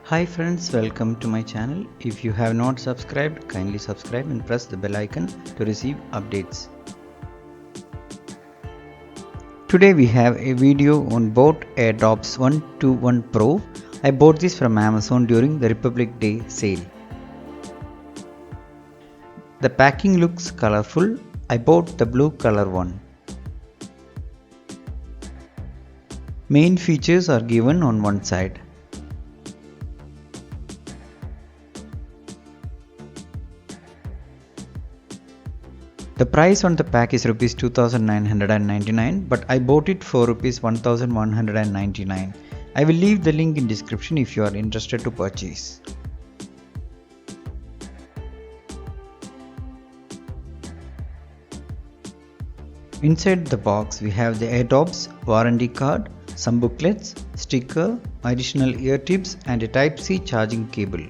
Hi friends, welcome to my channel. If you have not subscribed, kindly subscribe and press the bell icon to receive updates. Today we have a video on boAt Airdopes 121 Pro. I bought this from Amazon during the Republic Day sale. The packing looks colorful. I bought the blue color one. Main features are given on one side. The price on the pack is Rs 2999, but I bought it for Rs 1199. I will leave the link in description if you are interested to purchase. Inside the box we have the Airdopes warranty card, some booklets, sticker, additional ear tips and a Type-C charging cable.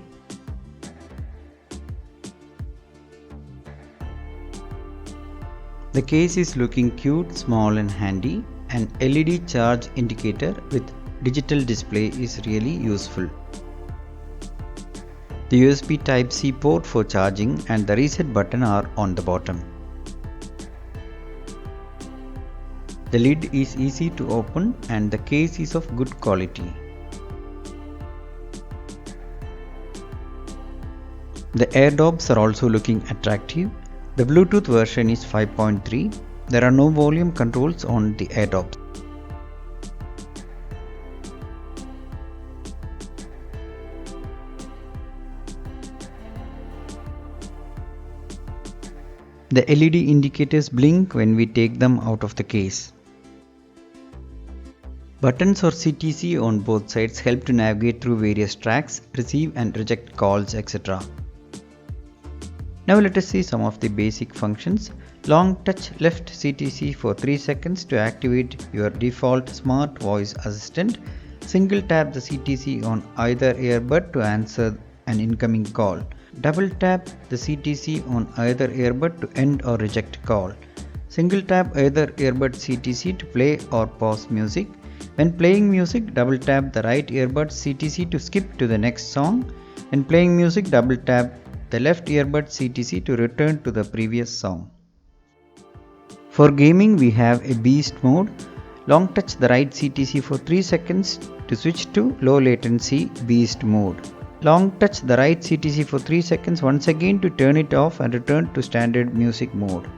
The case is looking cute, small and handy. An LED charge indicator with digital display is really useful. The USB Type-C port for charging and the reset button are on the bottom. The lid is easy to open and the case is of good quality. The Airdopes are also looking attractive. The Bluetooth version is 5.3. There are no volume controls on the Airdopes. The LED indicators blink when we take them out of the case. Buttons or CTC on both sides help to navigate through various tracks, receive and reject calls, etc. Now let us see some of the basic functions. Long touch left CTC for 3 seconds to activate your default smart voice assistant. Single tap the CTC on either earbud to answer an incoming call. Double tap the CTC on either earbud to end or reject call. Single tap either earbud CTC to play or pause music. When playing music, double tap the right earbud CTC to skip to the next song. When playing music, double tap the left earbud CTC to return to the previous song. For gaming we have a beast mode. Long touch the right CTC for 3 seconds to switch to low latency beast mode. Long touch the right CTC for 3 seconds once again to turn it off and return to standard music mode.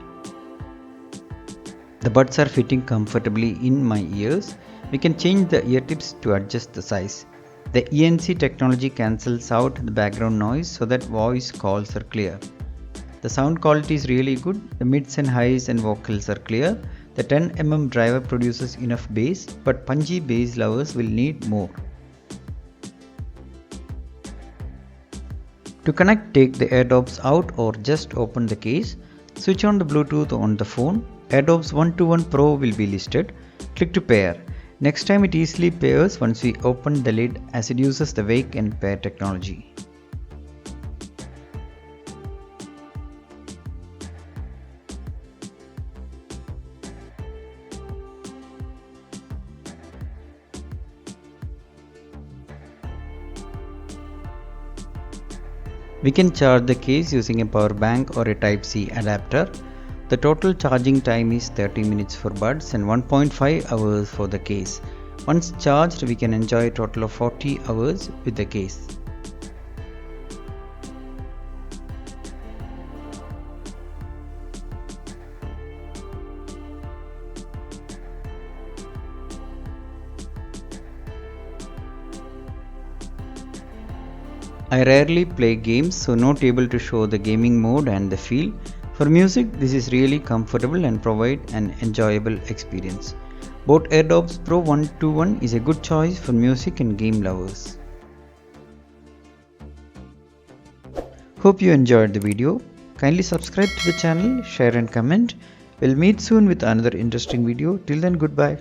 The buds are fitting comfortably in my ears. We can change the ear tips to adjust the size. The ENC technology cancels out the background noise so that voice calls are clear. The sound quality is really good. The mids and highs and vocals are clear. The 10mm driver produces enough bass, but punchy bass lovers will need more. To connect, take the Airdopes out or just open the case. Switch on the Bluetooth on the phone. Airdopes 121 Pro will be listed. Click to pair. Next time it easily pairs once we open the lid as it uses the wake and pair technology. We can charge the case using a power bank or a Type-C adapter. The total charging time is 30 minutes for buds and 1.5 hours for the case. Once charged, we can enjoy a total of 40 hours with the case. I rarely play games, so not able to show the gaming mode and the feel. For music, this is really comfortable and provide an enjoyable experience. boAt Airdopes Pro 121 is a good choice for music and game lovers. Hope you enjoyed the video. Kindly subscribe to the channel, share and comment. We'll meet soon with another interesting video. Till then, goodbye.